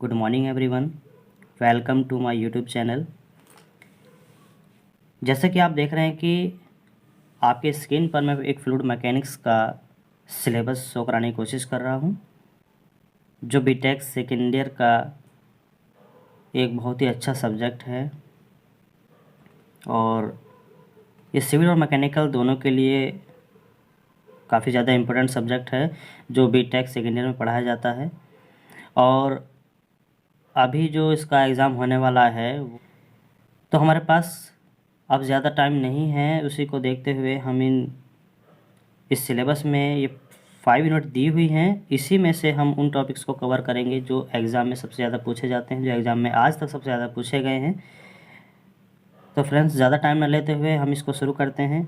Good morning everyone, welcome to my YouTube channel. जैसे कि आप देख रहे हैं कि आपके स्क्रीन पर मैं एक फ्लूइड मैकेनिक्स का सिलेबस शो कराने की कोशिश कर रहा हूं, जो बीटेक सेकेंड ईयर का एक बहुत ही अच्छा सब्जेक्ट है और ये सिविल और मैकेनिकल दोनों के लिए काफ़ी ज़्यादा इम्पोर्टेंट सब्जेक्ट है जो बीटेक सेकेंड ईयर में पढ़ाया जाता है। और अभी जो इसका एग्ज़ाम होने वाला है तो हमारे पास अब ज़्यादा टाइम नहीं है। उसी को देखते हुए हम इस सिलेबस में ये 5 यूनिट दी हुई हैं। इसी में से हम उन टॉपिक्स को कवर करेंगे जो एग्ज़ाम में सबसे ज़्यादा पूछे जाते हैं, जो एग्ज़ाम में आज तक सबसे ज़्यादा पूछे गए हैं। तो फ्रेंड्स, ज़्यादा टाइम न लेते हुए हम इसको शुरू करते हैं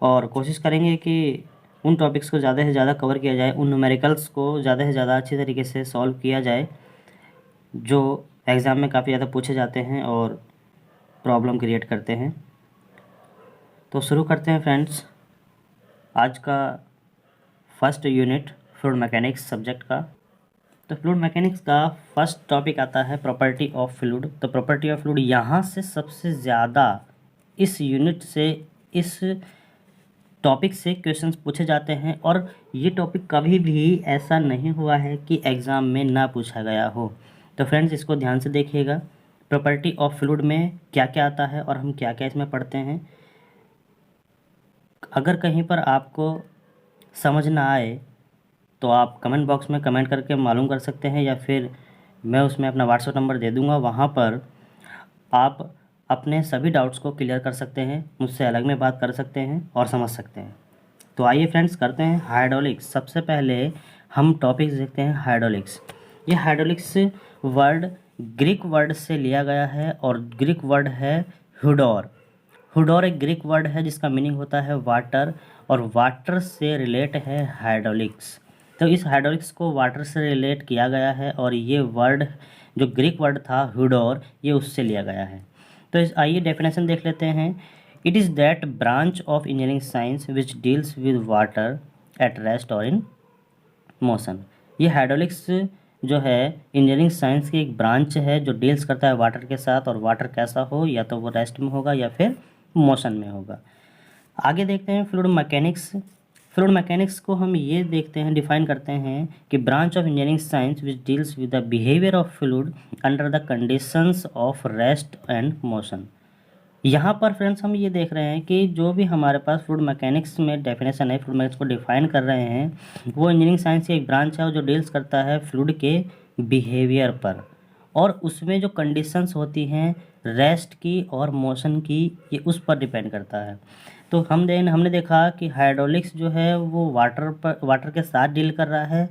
और कोशिश करेंगे कि उन टॉपिक्स को ज़्यादा से ज़्यादा कवर किया जाए, उन न्यूमेरिकल्स को ज़्यादा से ज़्यादा अच्छी तरीके से सॉल्व किया जाए जो एग्ज़ाम में काफ़ी ज़्यादा पूछे जाते हैं और प्रॉब्लम क्रिएट करते हैं। तो शुरू करते हैं फ्रेंड्स आज का first unit fluid mechanics subject का। तो फ्लूइड मैकेनिक्स का फर्स्ट टॉपिक आता है प्रॉपर्टी ऑफ फ्लूइड। तो प्रॉपर्टी ऑफ फ्लूइड यहाँ से सबसे ज़्यादा इस यूनिट से, इस टॉपिक से क्वेश्चंस पूछे जाते हैं और ये टॉपिक कभी भी ऐसा नहीं हुआ है कि एग्ज़ाम में ना पूछा गया हो। तो फ्रेंड्स, इसको ध्यान से देखिएगा। प्रॉपर्टी ऑफ फ्लूइड में क्या क्या आता है और हम क्या क्या इसमें पढ़ते हैं। अगर कहीं पर आपको समझ ना आए तो आप कमेंट बॉक्स में कमेंट करके मालूम कर सकते हैं, या फिर मैं उसमें अपना व्हाट्सएप नंबर दे दूंगा, वहाँ पर आप अपने सभी डाउट्स को क्लियर कर सकते हैं, मुझसे अलग में बात कर सकते हैं और समझ सकते हैं। तो आइए फ्रेंड्स, करते हैं हाइड्रोलिक्स। सबसे पहले हम टॉपिक्स देखते हैं हाइड्रोलिक्स। ये हाइड्रोलिक्स वर्ड ग्रीक वर्ड से लिया गया है और ग्रीक वर्ड है हुडोर। हुडोर एक ग्रीक वर्ड है जिसका मीनिंग होता है वाटर, और वाटर से रिलेट है हाइड्रोलिक्स। तो इस हाइड्रोलिक्स को वाटर से रिलेट किया गया है और ये वर्ड जो ग्रीक वर्ड था हुडोर, ये उससे लिया गया है। तो इस आइए डेफिनेशन देख लेते हैं। It is that branch of engineering science which deals with water at rest और इन मोशन। ये हाइड्रोलिक्स जो है इंजीनियरिंग साइंस की एक ब्रांच है जो डील्स करता है वाटर के साथ, और वाटर कैसा हो, या तो वो रेस्ट में होगा या फिर मोशन में होगा। आगे देखते हैं फ्लूइड मैकेनिक्स। फ्लूइड मैकेनिक्स को हम ये देखते हैं, डिफाइन करते हैं कि branch of engineering science which deals with the behaviour of fluid under the conditions of rest and motion. यहाँ पर फ्रेंड्स हम ये देख रहे हैं कि जो भी हमारे पास फ्लूइड मैकेनिक्स में डेफिनेशन है, फ्लूइड मैकेनिक्स को डिफाइन कर रहे हैं, वो इंजीनियरिंग साइंस की एक ब्रांच है जो डील्स करता है फ्लूइड के बिहेवियर पर, और उसमें जो कंडीशंस होती हैं रेस्ट की और मोशन की, ये उस पर डिपेंड करता है। तो हमने देखा कि हाइड्रोलिक्स जो है वो वाटर के साथ डील कर रहा है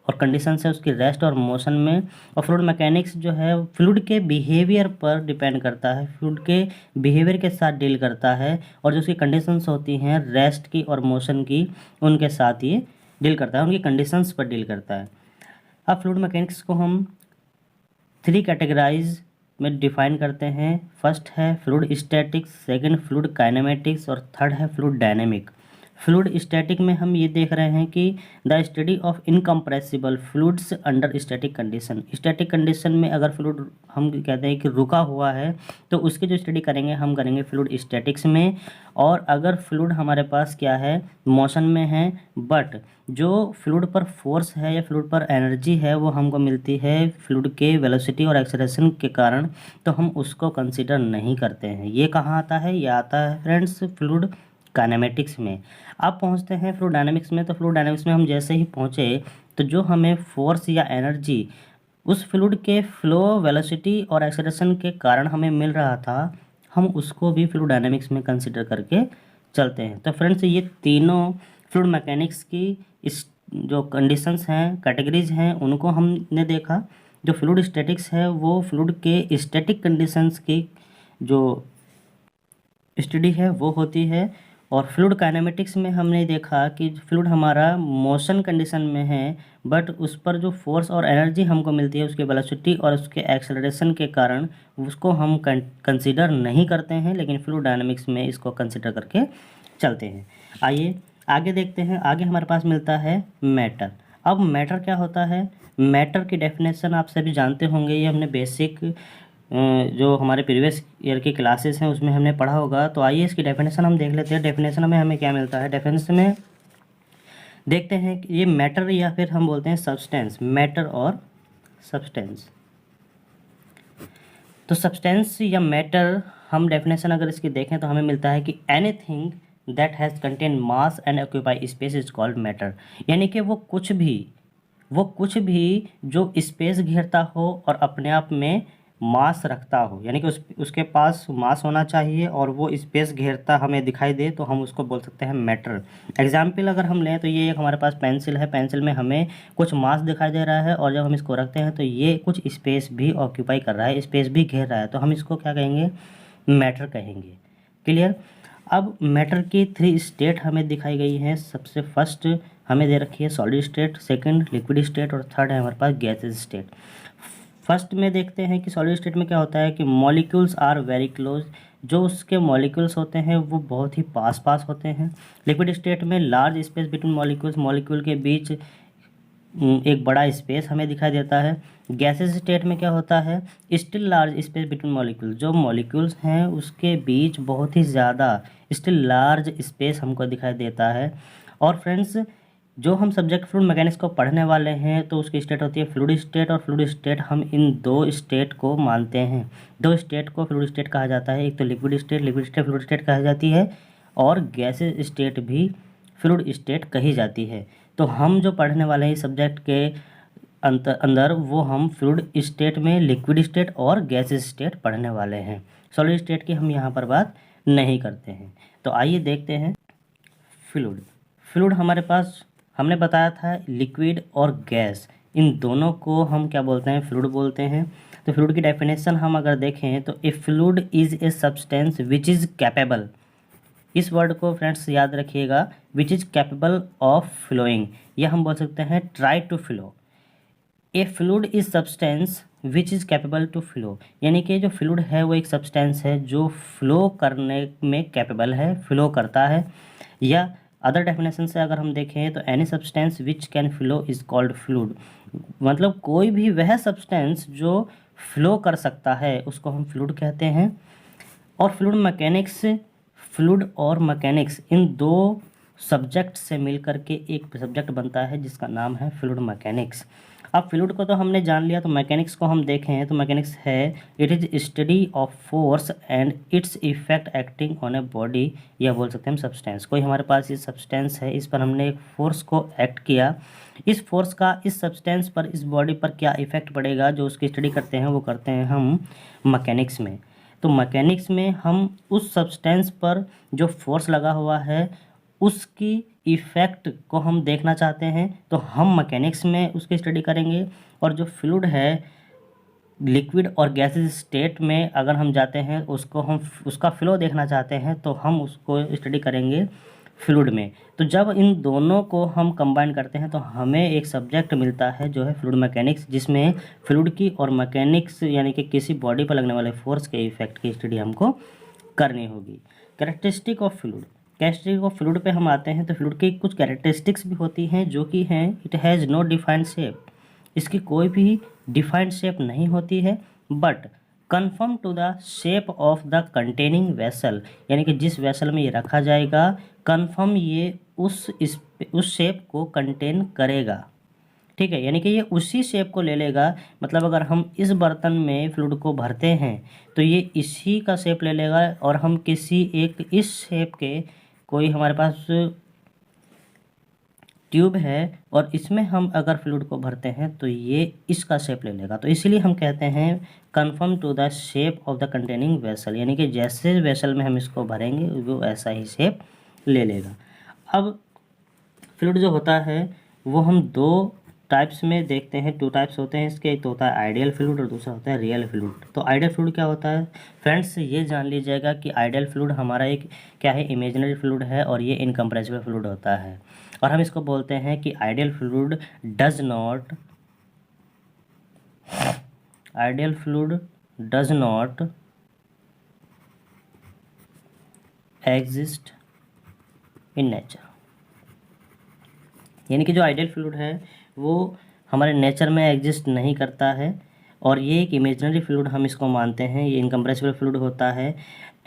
और कंडीशंस है उसकी रेस्ट और मोशन में, और फ्लूइड मैकेनिक्स जो है फ्लूइड के बिहेवियर पर डिपेंड करता है, फ्लूइड के बिहेवियर के साथ डील करता है, और जो उसकी कंडीशंस होती हैं रेस्ट की और मोशन की, उनके साथ ये डील करता है, उनकी कंडीशंस पर डील करता है। अब फ्लूइड मैकेनिक्स को हम 3 कैटेगराइज में डिफाइन करते हैं। फर्स्ट है fluid statics, second fluid kinematics और थर्ड है फ्लूइड डायनेमिक। फ्लूइड स्टैटिक में हम ये देख रहे हैं कि the study of incompressible fluids under static condition. Static condition में अगर फ्लूइड हम कहते हैं कि रुका हुआ है तो उसकी जो स्टडी करेंगे हम करेंगे फ्लूइड स्टैटिक्स में। और अगर फ्लूइड हमारे पास क्या है, मोशन में है, बट जो फ्लूइड पर फोर्स है या फ्लूइड पर एनर्जी है वो हमको मिलती है फ्लूइड के वेलोसिटी और एक्सेलरेशन के कारण, तो हम उसको कंसीडर नहीं करते हैं। ये कहाँ आता है? ये आता है फ्रेंड्स फ्लूइड काइनेमेटिक्स में। अब पहुंचते हैं फ्लूइड डायनामिक्स में। तो फ्लूइड डायनामिक्स में हम जैसे ही पहुंचे तो जो हमें फोर्स या एनर्जी उस फ्लूइड के फ्लो, वेलोसिटी और एक्सेलरेशन के कारण हमें मिल रहा था, हम उसको भी फ्लूइड डायनामिक्स में कंसीडर करके चलते हैं। तो फ्रेंड्स, ये तीनों फ्लूइड मैकेनिक्स की इस जो कंडीशंस हैं, कैटेगरीज हैं, उनको हमने देखा। जो फ्लूइड स्टैटिक्स है वो फ्लूइड के स्टैटिक कंडीशंस की जो स्टडी है वो होती है, और फ्लूइड काइनेमेटिक्स में हमने देखा कि फ्लूइड हमारा मोशन कंडीशन में है, बट उस पर जो फोर्स और एनर्जी हमको मिलती है उसके वेलोसिटी और उसके एक्सेलरेशन के कारण उसको हम कंसीडर नहीं करते हैं, लेकिन फ्लूइड डायनामिक्स में इसको कंसीडर करके चलते हैं। आइए आगे देखते हैं। आगे हमारे पास मिलता है मैटर। अब मैटर क्या होता है? मैटर की डेफिनेशन आप सभी जानते होंगे, ये हमने बेसिक जो हमारे प्रीवियस ईयर की क्लासेस हैं उसमें हमने पढ़ा होगा। तो आइए इसकी डेफिनेशन हम देख लेते हैं। डेफिनेशन में हमें क्या मिलता है? डेफिनेशन में देखते हैं कि ये मैटर या फिर हम बोलते हैं सब्सटेंस, मैटर और सब्सटेंस। तो सब्सटेंस या मैटर, हम डेफिनेशन अगर इसकी देखें तो हमें मिलता है कि anything that has contain mass and occupy space is called matter. यानी कि वो कुछ भी जो स्पेस घेरता हो और अपने आप में मास रखता हो, यानी कि उसके पास मास होना चाहिए और वो स्पेस घेरता हमें दिखाई दे, तो हम उसको बोल सकते हैं मैटर। एग्जाम्पल अगर हम लें तो ये एक हमारे पास पेंसिल है, पेंसिल में हमें कुछ मास दिखाई दे रहा है और जब हम इसको रखते हैं तो ये कुछ स्पेस भी ऑक्यूपाई कर रहा है, स्पेस भी घेर रहा है, तो हम इसको क्या कहेंगे? मैटर कहेंगे। क्लियर? अब मैटर की 3 स्टेट हमें दिखाई गई हैं। सबसे फर्स्ट हमें दे रखी है solid state, second liquid state और थर्ड है हमारे पास गैसेस स्टेट। फर्स्ट में देखते हैं कि सॉलिड स्टेट में क्या होता है कि मॉलिक्यूल्स आर वेरी क्लोज, जो उसके मॉलिक्यूल्स होते हैं वो बहुत ही पास पास होते हैं। लिक्विड स्टेट में large space between molecules, molecule के बीच एक बड़ा स्पेस हमें दिखाई देता है। गैसेस स्टेट में क्या होता है? Still large space between molecule, जो मॉलिक्यूल्स हैं उसके बीच बहुत ही ज़्यादा स्टिल लार्ज स्पेस हमको दिखाई देता है। और फ्रेंड्स, जो हम सब्जेक्ट फ्लूइड मैकेनिक्स को पढ़ने वाले हैं तो उसकी स्टेट होती है फ्लूइड स्टेट और फ्लूइड स्टेट। हम इन 2 स्टेट को मानते हैं, 2 स्टेट को फ्लूइड स्टेट कहा जाता है। एक तो लिक्विड स्टेट फ्लूइड स्टेट कहा जाती है और गैसेस स्टेट भी फ्लूइड स्टेट कही जाती है। तो हम जो पढ़ने वाले हैं इस सब्जेक्ट के अंदर वो हम फ्लूइड स्टेट में लिक्विड स्टेट और गैसेस स्टेट पढ़ने वाले हैं। सॉलिड स्टेट की हम यहाँ पर बात नहीं करते हैं। तो आइए देखते हैं फ्लूइड। फ्लूइड हमारे पास हमने बताया था लिक्विड और गैस, इन दोनों को हम क्या बोलते हैं? फ्लूइड बोलते हैं। तो फ्लूइड की डेफिनेशन हम अगर देखें तो a fluid is a substance which is capable, इस वर्ड को फ्रेंड्स याद रखिएगा, which is capable of flowing, या हम बोल सकते हैं try to flow. A fluid is substance which is capable to flow, यानी कि जो फ्लूइड है वो एक सब्सटेंस है जो फ्लो करने में कैपेबल है, फ्लो करता है। या अदर डेफिनेशन से अगर हम देखें तो any substance which can flow is called fluid, मतलब कोई भी वह सब्सटेंस जो फ्लो कर सकता है उसको हम फ्लूइड कहते हैं। और फ्लूइड और मैकेनिक्स इन 2 सब्जेक्ट से मिलकर के एक सब्जेक्ट बनता है जिसका नाम है फ्लूइड मैकेनिक्स। अब फ्लूइड को तो हमने जान लिया, तो मैकेनिक्स को हम देखें तो मैकेनिक्स है it is study of force and its effect acting on a body, या बोल सकते हैं हम सब्सटेंस। कोई हमारे पास ये सब्सटेंस है, इस पर हमने एक फोर्स को एक्ट किया, इस फोर्स का इस सब्सटेंस पर, इस बॉडी पर क्या इफेक्ट पड़ेगा, जो उसकी स्टडी करते हैं वो करते हैं हम मैकेनिक्स में। तो मैकेनिक्स में हम उस सब्सटेंस पर जो फोर्स लगा हुआ है उसकी इफ़ेक्ट को हम देखना चाहते हैं तो हम मैकेनिक्स में उसकी स्टडी करेंगे। और जो फ्लूइड है लिक्विड और गैसेस स्टेट में अगर हम जाते हैं उसको हम उसका फ्लो देखना चाहते हैं तो हम उसको स्टडी करेंगे फ्लूइड में। तो जब इन दोनों को हम कंबाइन करते हैं तो हमें एक सब्जेक्ट मिलता है जो है फ्लूइड मैकेनिक्स, जिसमें फ्लूइड की और मैकेनिक्स यानी कि किसी बॉडी पर लगने वाले फोर्स के इफेक्ट की स्टडी हमको करनी होगी। Characteristic of fluid, characteristic of fluid पे हम आते हैं तो फ्लूइड की कुछ कैरेक्टरिस्टिक्स भी होती हैं जो कि हैं it has no defined shape, इसकी कोई भी डिफाइंड शेप नहीं होती है, but conform to the shape of the containing vessel, यानी कि जिस वेसल में ये रखा जाएगा कन्फर्म ये उस शेप को कंटेन करेगा। ठीक है, यानी कि ये उसी शेप को ले लेगा। मतलब अगर हम इस बर्तन में फ्लूइड को भरते हैं तो ये इसी का शेप ले लेगा, और हम किसी एक इस शेप के कोई हमारे पास ट्यूब है और इसमें हम अगर फ्लूइड को भरते हैं तो ये इसका शेप ले लेगा। तो इसीलिए हम कहते हैं conform to the shape of the containing vessel, यानी कि जैसे वेसल में हम इसको भरेंगे वो ऐसा ही शेप ले लेगा। अब फ्लूइड जो होता है वो हम 2 टाइप्स में देखते हैं, 2 टाइप्स होते हैं इसके, एक तो होता है आइडियल फ्लूइड और दूसरा होता है रियल फ्लूइड। तो आइडियल फ्लूइड क्या होता है फ्रेंड्स, ये जान लीजिएगा कि आइडियल फ्लूइड हमारा एक क्या है, इमेजिनरी फ्लूइड है और ये इनकम्प्रेसिबल फ्लूइड होता है। और हम इसको बोलते हैं कि ideal fluid does not exist in nature. यानी कि जो आइडियल फ्लूइड है वो हमारे नेचर में एग्जिस्ट नहीं करता है और ये एक इमेजिनरी फ्लूइड हम इसको मानते हैं, ये इनकम्प्रेसिबल फ्लूइड होता है।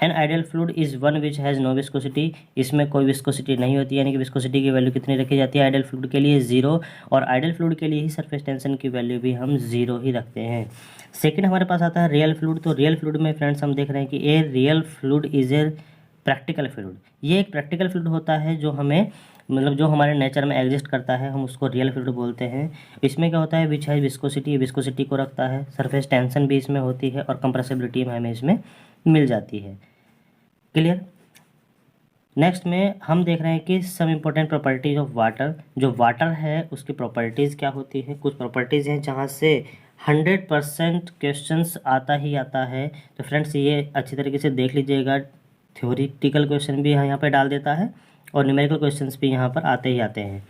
An ideal fluid is one which has no viscosity, इसमें कोई विस्कोसिटी नहीं होती, यानी कि विस्कोसिटी की वैल्यू कितनी रखी जाती है आइडियल फ्लूइड के लिए 0, और आइडियल फ्लूइड के लिए ही सरफेस टेंशन की वैल्यू भी हम 0 ही रखते हैं। सेकेंड हमारे पास आता है रियल फ्लूइड। तो रियल फ्लूइड में फ्रेंड्स हम देख रहे हैं कि a real fluid is a practical fluid, ये एक प्रैक्टिकल फ्लूइड होता है जो हमें मतलब जो हमारे नेचर में एग्जिस्ट करता है, हम उसको रियल फ्लूइड बोलते हैं। इसमें क्या होता है, विच है विस्कोसिटी, विस्कोसिटी को रखता है, सरफेस टेंशन भी इसमें होती है और कंप्रेसिबिलिटी में हमें इसमें मिल जाती है। क्लियर। नेक्स्ट में हम देख रहे हैं कि some important properties of water. जो वाटर है उसकी प्रॉपर्टीज़ क्या होती है, कुछ प्रॉपर्टीज़ हैं जहाँ से 100% क्वेश्चंस आता ही आता है। तो फ्रेंड्स ये अच्छी तरीके से देख लीजिएगा, थ्योरेटिकल क्वेश्चन भी यहाँ पे डाल देता है और न्यूमेरिकल क्वेश्चंस भी यहाँ पर आते ही आते हैं।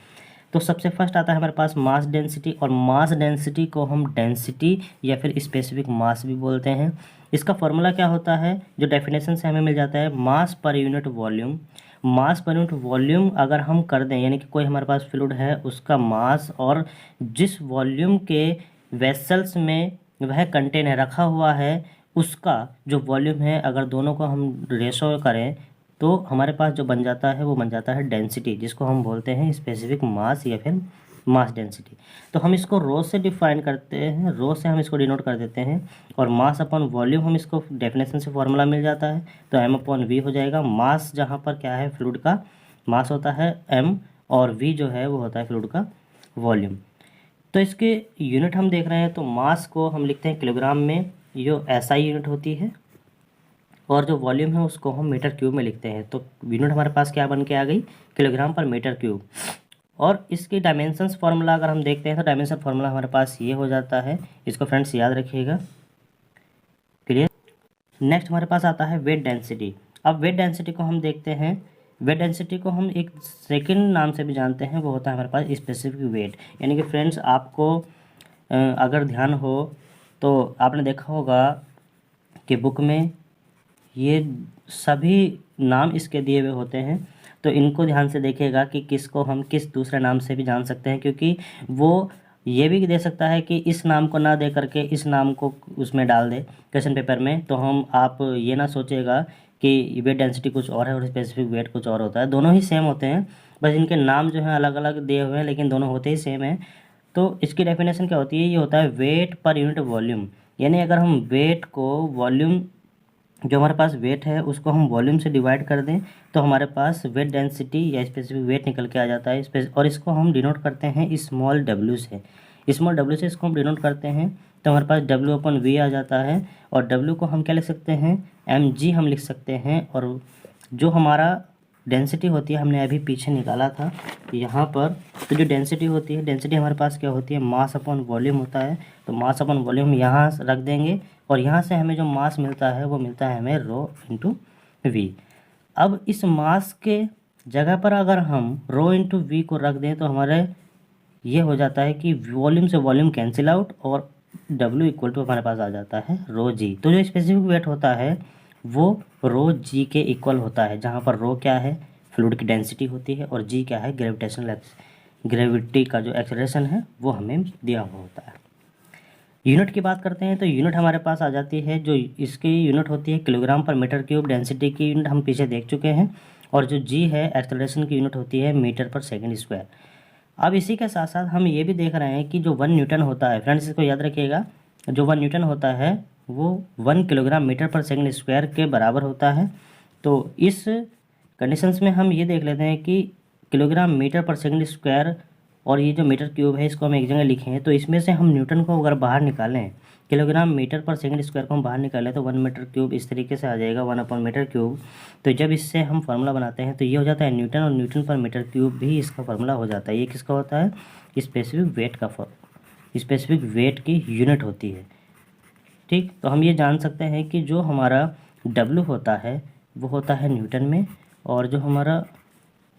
तो सबसे फर्स्ट आता है हमारे पास मास डेंसिटी, और मास डेंसिटी को हम डेंसिटी या फिर स्पेसिफिक मास भी बोलते हैं। इसका फॉर्मूला क्या होता है, जो डेफिनेशन से हमें मिल जाता है, मास पर यूनिट वॉल्यूम। मास पर यूनिट वॉल्यूम अगर हम कर दें, यानी कि कोई हमारे पास फ्लूइड है उसका मास और जिस वॉल्यूम के वेसल्स में वह कंटेन रखा हुआ है उसका जो वॉल्यूम है, अगर दोनों को हम रेशो करें तो हमारे पास जो बन जाता है वो बन जाता है डेंसिटी, जिसको हम बोलते हैं स्पेसिफिक मास या फिर मास डेंसिटी। तो हम इसको रो से डिफाइन करते हैं, रो से हम इसको डिनोट कर देते हैं, और मास अपॉन वॉल्यूम हम इसको डेफिनेशन से फॉर्मूला मिल जाता है, तो m अपॉन वी हो जाएगा। मास जहाँ पर क्या है, फ्लूइड का मास होता है m, और v जो है वो होता है फ्लूइड का वॉल्यूम। तो इसके यूनिट हम देख रहे हैं, तो मास को हम लिखते हैं किलोग्राम में, जो SI यूनिट होती है, और जो वॉल्यूम है उसको हम मीटर क्यूब में लिखते हैं। तो यूनिट हमारे पास क्या बन के आ गई, किलोग्राम पर मीटर क्यूब। और इसकी डायमेंशंस फार्मूला अगर हम देखते हैं तो डायमेंशन फार्मूला हमारे पास ये हो जाता है, इसको फ्रेंड्स याद रखिएगा। क्लियर। नेक्स्ट हमारे पास आता है वेट डेंसिटी। अब वेट डेंसिटी को हम देखते हैं, वेट डेंसिटी को हम एक सेकंड नाम से भी जानते हैं, वो होता है हमारे पास स्पेसिफिक वेट। यानी कि फ्रेंड्स आपको अगर ध्यान हो तो आपने देखा होगा कि बुक में ये सभी नाम इसके दिए हुए होते हैं, तो इनको ध्यान से देखिएगा कि किसको हम किस दूसरे नाम से भी जान सकते हैं, क्योंकि वो ये भी दे सकता है कि इस नाम को ना दे करके इस नाम को उसमें डाल दे क्वेश्चन पेपर में। तो हम आप ये ना सोचिएगा कि वेट डेंसिटी कुछ और है और स्पेसिफिक वेट कुछ और होता है, दोनों ही सेम होते हैं, बस इनके नाम जो हैं अलग अलग दिए हुए हैं, लेकिन दोनों होते ही सेम हैं। तो इसकी डेफिनेशन क्या होती है, ये होता है वेट पर यूनिट वॉल्यूम। यानी अगर हम वेट को वॉल्यूम, जो हमारे पास वेट है उसको हम वॉल्यूम से डिवाइड कर दें तो हमारे पास वेट डेंसिटी या स्पेसिफिक वेट निकल के आ जाता है। और इसको हम डिनोट करते हैं स्मॉल w से, स्मॉल w से इसको हम डिनोट करते हैं, तो हमारे पास w अपन v आ जाता है, और w को हम क्या लिख सकते हैं, mg हम लिख सकते हैं। और जो हमारा डेंसिटी होती है हमने अभी पीछे निकाला था यहाँ पर, तो जो डेंसिटी होती है, डेंसिटी हमारे पास क्या होती है, मास अपॉन वॉल्यूम होता है। तो मास अपॉन वॉल्यूम यहाँ रख देंगे, और यहाँ से हमें जो मास मिलता है वो मिलता है हमें रो इंटू वी। अब इस मास के जगह पर अगर हम रो इंटू वी को रख दें तो हमारे ये हो जाता है कि वॉल्यूम से वॉल्यूम कैंसिल आउट, और W इक्वल टू हमारे पास आ जाता है रो जी। तो जो स्पेसिफिक वेट होता है वो रो जी के इक्वल होता है, जहाँ पर रो क्या है, फ्लूइड की डेंसिटी होती है, और जी क्या है, ग्रेविटी का जो एक्सेलरेशन है वो हमें दिया हुआ होता है। यूनिट की बात करते हैं तो यूनिट हमारे पास आ जाती है, जो इसकी यूनिट होती है किलोग्राम पर मीटर क्यूब। डेंसिटी की यूनिट हम पीछे देख चुके हैं, और जो जी है एक्सेलरेशन की यूनिट होती है मीटर पर सेकंड स्क्वायर। अब इसी के साथ साथ हम ये भी देख रहे हैं कि जो 1 न्यूटन होता है, फ्रेंड्स इसको याद रखिएगा, जो 1 न्यूटन होता है वो 1 किलोग्राम मीटर पर सेकंड स्क्वायर के बराबर होता है। तो इस कंडीशंस में हम ये देख लेते हैं कि किलोग्राम मीटर पर सेकंड स्क्वायर और ये जो मीटर क्यूब है इसको हम एक जगह लिखें, तो इसमें से हम न्यूटन को अगर बाहर निकालें, किलोग्राम मीटर पर सेकंड स्क्वायर को हम बाहर निकालें, तो 1 मीटर क्यूब इस तरीके से आ जाएगा, 1 अपॉन मीटर क्यूब। तो जब इससे हम फार्मूला बनाते हैं तो ये हो जाता है न्यूटन, और न्यूटन पर मीटर क्यूब भी इसका फार्मूला हो जाता है। ये किसका होता है, स्पेसिफिक वेट का स्पेसिफिक वेट की यूनिट होती है। ठीक, तो हम ये जान सकते हैं कि जो हमारा W होता है वो होता है न्यूटन में, और जो हमारा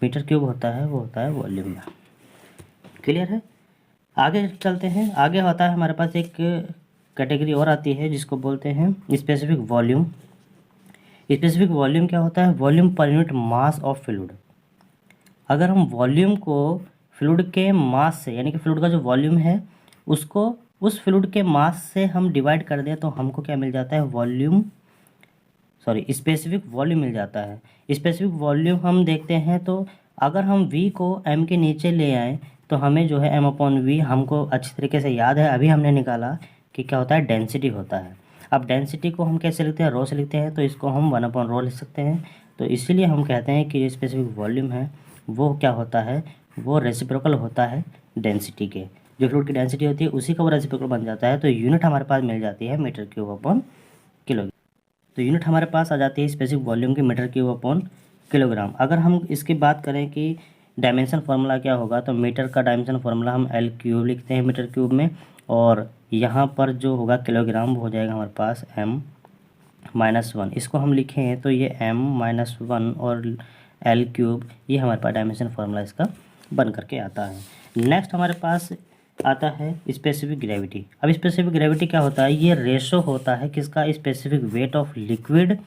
मीटर क्यूब होता है वो होता है वॉल्यूम में। क्लियर है। आगे चलते हैं, आगे होता है हमारे पास एक कैटेगरी और आती है जिसको बोलते हैं स्पेसिफिक वॉल्यूम। स्पेसिफिक वॉल्यूम क्या होता है, volume per unit mass of fluid. अगर हम वॉल्यूम को फ्लूइड के मास से, यानी कि फ्लूइड का जो वॉल्यूम है उसको उस फ्लूइड के मास से हम डिवाइड कर दें तो हमको क्या मिल जाता है, स्पेसिफिक वॉल्यूम मिल जाता है। स्पेसिफिक वॉल्यूम हम देखते हैं तो अगर हम v को m के नीचे ले आएँ तो हमें जो है m/v हमको अच्छी तरीके से याद है, अभी हमने निकाला कि क्या होता है, डेंसिटी होता है। अब डेंसिटी को हम कैसे लिखते हैं, रो से लिखते हैं, तो इसको हम 1/रो लिख सकते हैं। तो इसीलिए हम कहते हैं कि जो स्पेसिफिक वॉल्यूम है वो क्या होता है, वो रेसिप्रोकल होता है डेंसिटी के। जो फ्लूइड की डेंसिटी होती है उसी का वो रेसिप्रोकल बन जाता है। तो यूनिट हमारे पास मिल जाती है मीटर/किलोग्राम। तो यूनिट हमारे पास आ जाती है स्पेसिफिक वॉल्यूम की मीटर/किलोग्राम। अगर हम इसकी बात करें कि डायमेंशन फार्मूला क्या होगा, तो मीटर का डायमेंशन फार्मूला हम L³ लिखते हैं मीटर क्यूब में, और यहाँ पर जो होगा किलोग्राम वो हो जाएगा हमारे पास m-1। इसको हम लिखें तो ये m-1 और L³ ये हमारे पास डायमेंशन फार्मूला इसका बन करके आता है। नेक्स्ट हमारे पास आता है स्पेसिफिक ग्रेविटी। अब स्पेसिफिक ग्रेविटी क्या होता है, ये रेशो होता है किसका, specific weight of liquid,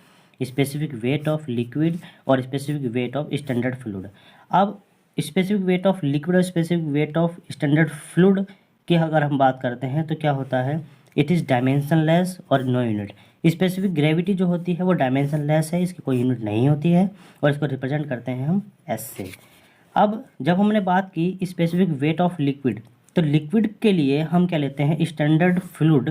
specific weight of liquid और specific weight of standard fluid. अब स्पेसिफिक वेट ऑफ लिक्विड और specific weight of standard fluid की अगर हम बात करते हैं तो क्या होता है, इट इज़ डायमेंशनलेस और नो यूनिट। स्पेसिफिक ग्रेविटी जो होती है वो डायमेंशनलेस है, इसकी कोई यूनिट नहीं होती है, और इसको रिप्रेजेंट करते हैं हम S से। अब जब हमने बात की स्पेसिफिक वेट ऑफ लिक्विड, तो लिक्विड के लिए हम क्या लेते हैं, स्टैंडर्ड फ्लूइड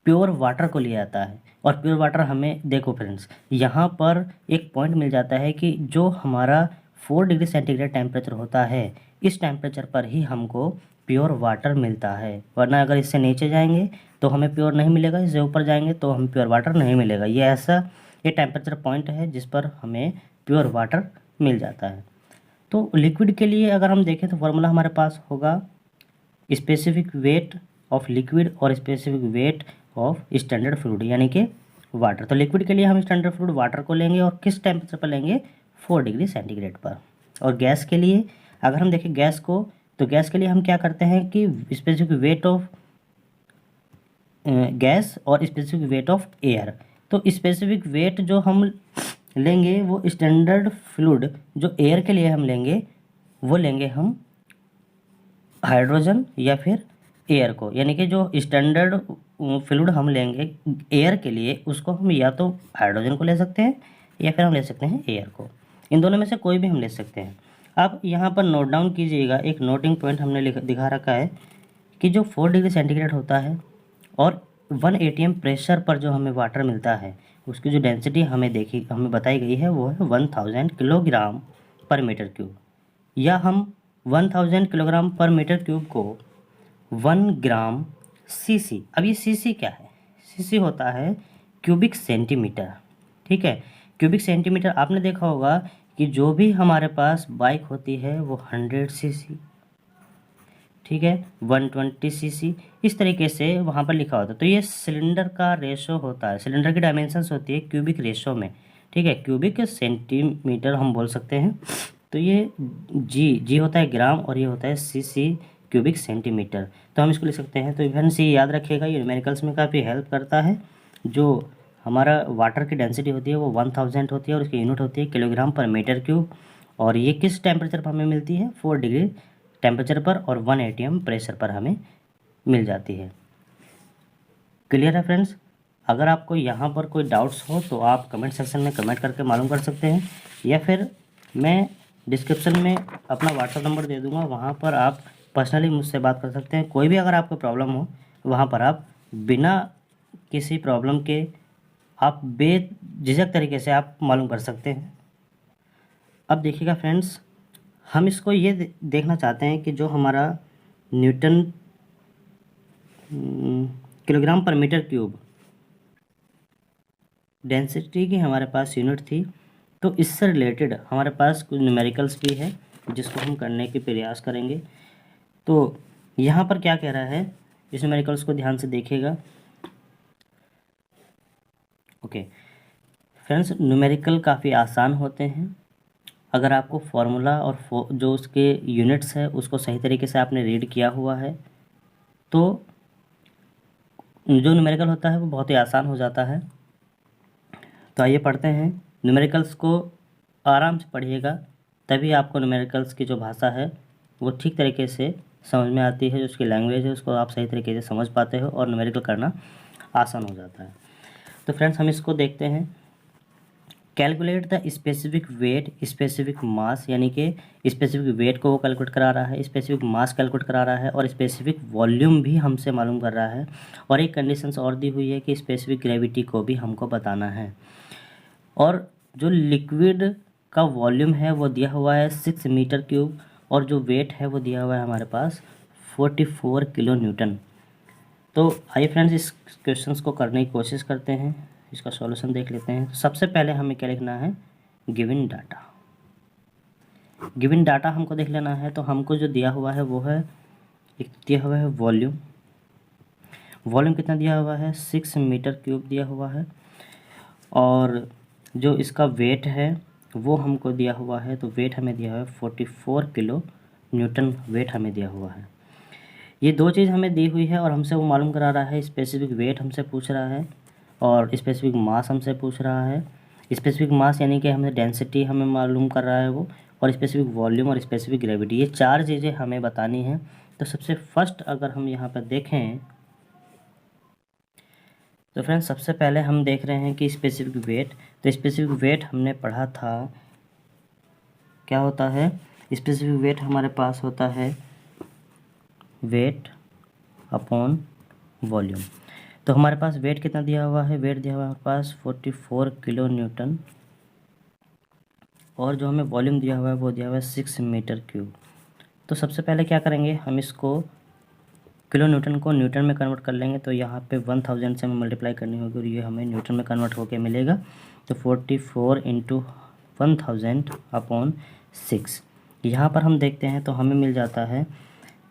प्योर वाटर को लिया जाता है। और प्योर वाटर हमें देखो फ्रेंड्स, यहाँ पर एक पॉइंट मिल जाता है कि जो हमारा 4 डिग्री सेंटीग्रेड टेम्परेचर होता है, इस टेम्परेचर पर ही हमको प्योर वाटर मिलता है, वरना अगर इससे नीचे जाएंगे तो हमें प्योर नहीं मिलेगा, इससे ऊपर जाएंगे तो हमें प्योर वाटर नहीं मिलेगा। ये टेम्परेचर पॉइंट है जिस पर हमें प्योर वाटर मिल जाता है। तो लिक्विड के लिए अगर हम देखें तो फार्मूला हमारे पास होगा स्पेसिफिक वेट ऑफ लिक्विड और specific weight of standard fluid, यानी कि वाटर। तो लिक्विड के लिए हम स्टैंडर्ड फ्लूइड वाटर को लेंगे, और किस टेम्परेचर पर लेंगे, 4 डिग्री सेंटीग्रेड पर। और गैस के लिए अगर हम देखें गैस को, तो गैस के लिए हम क्या करते हैं कि स्पेसिफिक वेट ऑफ गैस और स्पेसिफिक वेट ऑफ एयर। तो स्पेसिफिक वेट जो हम लेंगे वो स्टैंडर्ड फ्लूइड जो एयर के लिए हम लेंगे वो लेंगे हम हाइड्रोजन या फिर एयर को, यानी कि जो स्टैंडर्ड फ्लूइड हम लेंगे एयर के लिए उसको हम या तो हाइड्रोजन को ले सकते हैं या फिर हम ले सकते हैं एयर को, इन दोनों में से कोई भी हम ले सकते हैं। अब यहाँ पर नोट डाउन कीजिएगा, एक नोटिंग पॉइंट हमने दिखा रखा है कि जो 4 डिग्री सेंटीग्रेड होता है और 1 atm प्रेशर पर जो हमें वाटर मिलता है उसकी जो डेंसिटी हमें बताई गई है वो है 1000 किलोग्राम पर मीटर क्यूब, या हम 1000 किलोग्राम पर मीटर क्यूब को 1 ग्राम सीसी। अब ये सीसी क्या है, सीसी होता है क्यूबिक सेंटीमीटर। ठीक है, क्यूबिक सेंटीमीटर आपने देखा होगा कि जो भी हमारे पास बाइक होती है वो 100 सीसी, ठीक है, 120 सीसी, इस तरीके से वहाँ पर लिखा होता है। तो ये सिलेंडर का रेशो होता है, सिलेंडर की डायमेंशंस होती है क्यूबिक रेशो में, ठीक है, क्यूबिक सेंटीमीटर हम बोल सकते हैं। तो ये जी होता है ग्राम और ये होता है सीसी क्यूबिक सेंटीमीटर, तो हम इसको लिख सकते हैं। तो इवन से याद रखिएगा, ये न्यूमेरिकल्स में काफ़ी हेल्प करता है। जो हमारा वाटर की डेंसिटी होती है वो 1000 होती है और उसकी यूनिट होती है किलोग्राम पर मीटर क्यूब, और ये किस टेम्परेचर पर हमें मिलती है, 4 डिग्री टेम्परेचर पर और 1 atm प्रेशर पर हमें मिल जाती है। क्लियर है फ्रेंड्स? अगर आपको यहाँ पर कोई डाउट्स हो तो आप कमेंट सेक्शन में कमेंट करके मालूम कर सकते हैं, या फिर मैं डिस्क्रिप्शन में अपना व्हाट्सअप नंबर दे दूँगा, वहाँ पर आप पर्सनली मुझसे बात कर सकते हैं। कोई भी अगर आपको प्रॉब्लम हो वहाँ पर आप बिना किसी प्रॉब्लम के आप बेझिझक तरीके से आप मालूम कर सकते हैं। अब देखिएगा फ्रेंड्स, हम इसको ये देखना चाहते हैं कि जो हमारा न्यूटन किलोग्राम पर मीटर क्यूब डेंसिटी की हमारे पास यूनिट थी, तो इससे रिलेटेड हमारे पास कुछ न्यूमेरिकल्स भी है जिसको हम करने के प्रयास करेंगे। तो यहाँ पर क्या कह रहा है, इस न्यूमेरिकल्स को ध्यान से देखिएगा। ओके फ्रेंड्स, न्यूमेरिकल काफ़ी आसान होते हैं अगर आपको फार्मूला और जो उसके यूनिट्स है उसको सही तरीके से आपने रीड किया हुआ है, तो जो न्यूमेरिकल होता है वो बहुत ही आसान हो जाता है। तो आइए पढ़ते हैं, न्यूमेरिकल्स को आराम से पढ़िएगा, तभी आपको न्यूमेरिकल्स की जो भाषा है वो ठीक तरीके से समझ में आती है, जो उसकी लैंग्वेज है उसको आप सही तरीके से समझ पाते हो और न्यूमेरिकल करना आसान हो जाता है। तो फ्रेंड्स हम इसको देखते हैं। Calculate the specific weight specific mass, यानी कि स्पेसिफिक वेट को वो कैलकुलेट करा रहा है, स्पेसिफिक मास कैलकुलेट करा रहा है और स्पेसिफिक वॉल्यूम भी हमसे मालूम कर रहा है। और एक कंडीशंस और दी हुई है कि स्पेसिफिक ग्रेविटी को भी हमको बताना है। और जो लिक्विड का वॉल्यूम है वो दिया हुआ है 6 मीटर क्यूब और जो वेट है वो दिया हुआ है हमारे पास 44 किलो न्यूटन। तो आइए फ्रेंड्स इस क्वेश्चंस को करने की कोशिश करते हैं, इसका सॉल्यूशन देख लेते हैं। सबसे पहले हमें क्या लिखना है, गिवन डाटा। गिवन डाटा हमको देख लेना है। तो हमको जो दिया हुआ है वो है, एक दिया हुआ है वॉल्यूम। वॉल्यूम कितना दिया हुआ है, 6 मीटर क्यूब दिया हुआ है। और जो इसका वेट है वो हमको दिया हुआ है, तो वेट हमें दिया हुआ है 44 किलो न्यूटन वेट हमें दिया हुआ है। ये दो चीज़ हमें दी हुई है और हमसे वो मालूम करा रहा है। स्पेसिफिक वेट हमसे पूछ रहा है और स्पेसिफिक मास हमसे पूछ रहा है। स्पेसिफिक मास यानी कि हमें डेंसिटी हमें मालूम कर रहा है वो, और स्पेसिफिक वॉल्यूम और स्पेसिफिक ग्रेविटी, ये चार चीज़ें हमें बतानी हैं। तो सबसे फर्स्ट अगर हम यहाँ पर देखें तो फ्रेंड्स सबसे पहले हम देख रहे हैं कि स्पेसिफिक वेट। तो स्पेसिफिक वेट हमने पढ़ा था क्या होता है। स्पेसिफिक वेट हमारे पास होता है वेट अपॉन वॉल्यूम। तो हमारे पास वेट कितना दिया हुआ है, वेट दिया हुआ है हमारे पास 44 किलो न्यूटन और जो हमें वॉल्यूम दिया हुआ है वो दिया हुआ है 6 मीटर क्यूब। तो सबसे पहले क्या करेंगे, हम इसको किलो न्यूटन को न्यूटन में कन्वर्ट कर लेंगे। तो यहाँ पे 1000 से हमें मल्टीप्लाई करनी होगी और ये हमें न्यूटन में कन्वर्ट होके मिलेगा। तो 44 इंटू 1000 अपॉन 6। यहाँ पर हम देखते हैं तो हमें मिल जाता है,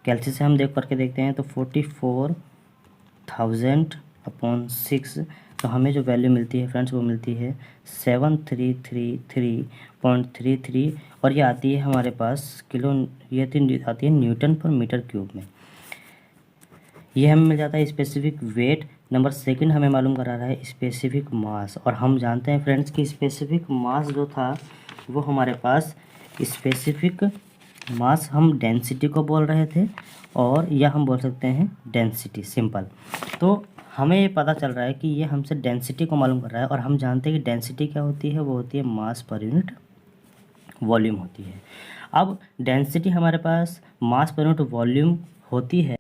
कैलसी से हम देख करके देखते हैं तो 44,000 अपॉन 6। तो हमें जो वैल्यू मिलती है फ्रेंड्स वो मिलती है 7333.33 और ये आती है हमारे पास किलो, ये आती है न्यूटन पर मीटर क्यूब में। ये हमें मिल जाता है स्पेसिफिक वेट। नंबर सेकंड हमें मालूम करा रहा है स्पेसिफिक मास, और हम जानते हैं फ्रेंड्स कि स्पेसिफिक मास जो था वो हमारे पास स्पेसिफिक मास हम डेंसिटी को बोल रहे थे, और या हम बोल सकते हैं डेंसिटी सिंपल। तो हमें ये पता चल रहा है कि ये हमसे डेंसिटी को मालूम कर रहा है और हम जानते हैं कि डेंसिटी क्या होती है, वो होती है मास पर यूनिट वॉल्यूम होती है। अब डेंसिटी हमारे पास मास पर यूनिट वॉल्यूम होती है।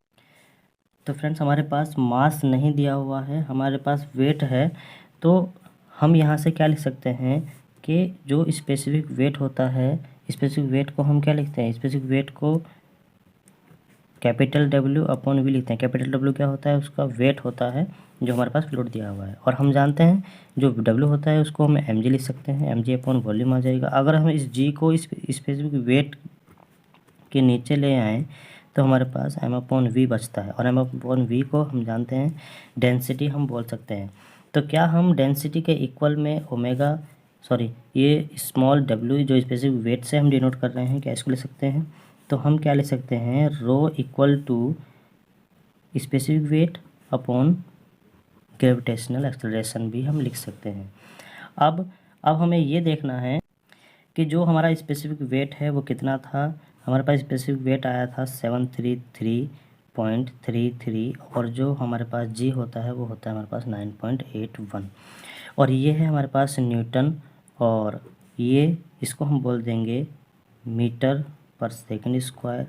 तो फ्रेंड्स हमारे पास मास नहीं दिया हुआ है, हमारे पास वेट है। तो हम यहाँ से क्या लिख सकते हैं कि जो स्पेसिफिक वेट होता है, स्पेसिफिक वेट को हम क्या लिखते हैं, स्पेसिफिक वेट को कैपिटल W अपॉन V लिखते हैं। कैपिटल W क्या होता है, उसका वेट होता है जो हमारे पास लोड दिया हुआ है। और हम जानते हैं जो W होता है उसको हम mg लिख सकते हैं, mg अपॉन वॉल्यूम आ जाएगा। अगर हम इस g को इस स्पेसिफिक वेट के नीचे ले आएँ तो हमारे पास m अपॉन वी बचता है, और m अपॉन वी को हम जानते हैं डेंसिटी हम बोल सकते हैं। तो क्या हम डेंसिटी के इक्वल में ओमेगा ये स्मॉल w जो स्पेसिफिक वेट से हम डिनोट कर रहे हैं, क्या इसको ले सकते हैं। तो हम क्या ले सकते हैं, rho equal to specific weight upon gravitational acceleration भी हम लिख सकते हैं। अब हमें ये देखना है कि जो हमारा स्पेसिफिक वेट है वो कितना था। हमारे पास स्पेसिफिक वेट आया था 733.33 और जो हमारे पास जी होता है वो होता है हमारे पास 9.81 और ये है हमारे पास न्यूटन, और ये इसको हम बोल देंगे मीटर पर सेकंड स्क्वायर।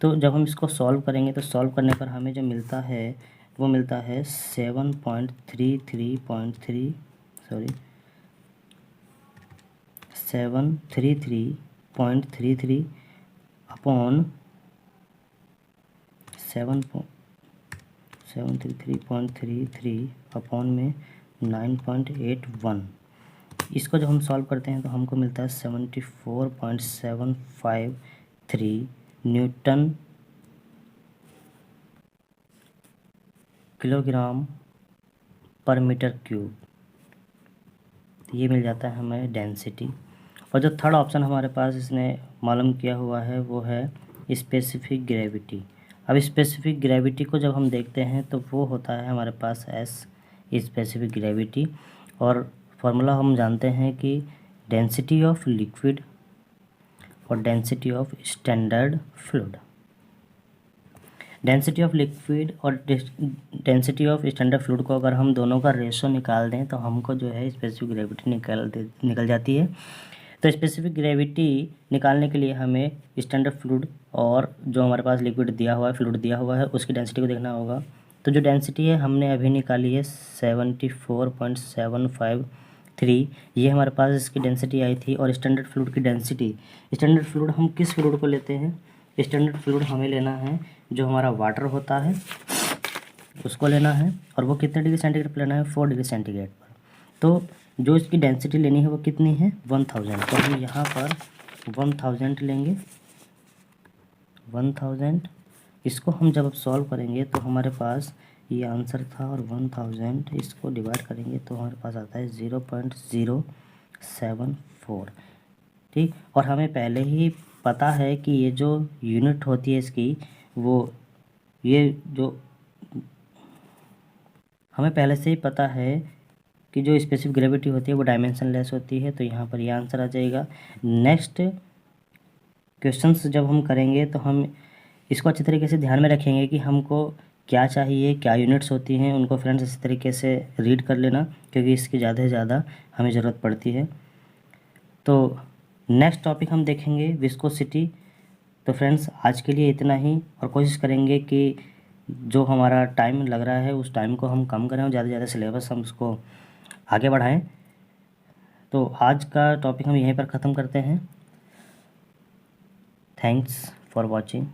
तो जब हम इसको सॉल्व करेंगे तो सॉल्व करने पर हमें जो मिलता है वो मिलता है 733.33 अपॉन 733.33 अपॉन में 9.81। इसको जब हम सॉल्व करते हैं तो हमको मिलता है 74.753 न्यूटन किलोग्राम पर मीटर क्यूब। ये मिल जाता है हमें डेंसिटी। और जो थर्ड ऑप्शन हमारे पास इसने मालूम किया हुआ है वो है स्पेसिफिक ग्रेविटी। अब स्पेसिफिक ग्रेविटी को जब हम देखते हैं तो वो होता है हमारे पास एस स्पेसिफिक ग्रेविटी, और फार्मूला हम जानते हैं कि डेंसिटी ऑफ लिक्विड और density of standard fluid. Density of liquid और डेंसिटी ऑफ स्टैंडर्ड फ्लूइड को अगर हम दोनों का रेशो निकाल दें तो हमको जो है स्पेसिफिक ग्रेविटी निकल जाती है। तो स्पेसिफिक ग्रेविटी निकालने के लिए हमें स्टैंडर्ड फ्लूइड और जो हमारे पास लिक्विड दिया हुआ है, फ्लूइड दिया हुआ है, उसकी डेंसिटी को देखना होगा। तो जो डेंसिटी है हमने अभी निकाली है 74.753, ये हमारे पास इसकी डेंसिटी आई थी। और स्टैंडर्ड फ्लूइड की डेंसिटी, स्टैंडर्ड फ्लूइड हम किस फ्लूइड को लेते हैं? स्टैंडर्ड फ्लूइड हमें लेना है जो हमारा वाटर होता है उसको लेना है, और वो कितने डिग्री सेंटीग्रेड पर लेना है? 4 डिग्री सेंटीग्रेड पर। तो जो इसकी डेंसिटी लेनी है वो कितनी है? 1000। तो हम यहाँ पर 1000 लेंगे, 1000। इसको हम जब सॉल्व करेंगे तो हमारे पास ये आंसर था, और 1000 इसको डिवाइड करेंगे तो हमारे पास आता है 0.074। ठीक, और हमें पहले ही पता है कि ये जो यूनिट होती है इसकी, वो ये जो हमें पहले से ही पता है कि जो स्पेसिफिक ग्रेविटी होती है वो डायमेंशन लेस होती है। तो यहाँ पर ये आंसर आ जाएगा। नेक्स्ट क्वेश्चंस जब हम करेंगे तो हम इसको अच्छी तरीके से ध्यान में रखेंगे कि हमको क्या चाहिए, क्या यूनिट्स होती हैं, उनको फ्रेंड्स इसी तरीके से रीड कर लेना, क्योंकि इसकी ज़्यादा से ज़्यादा हमें ज़रूरत पड़ती है। तो नेक्स्ट टॉपिक हम देखेंगे विस्कोसिटी। तो फ्रेंड्स आज के लिए इतना ही, और कोशिश करेंगे कि जो हमारा टाइम लग रहा है उस टाइम को हम कम करें और ज़्यादा से ज़्यादा सिलेबस हम उसको आगे बढ़ाएं। तो आज का टॉपिक हम यहीं पर ख़त्म करते हैं। Thanks for watching.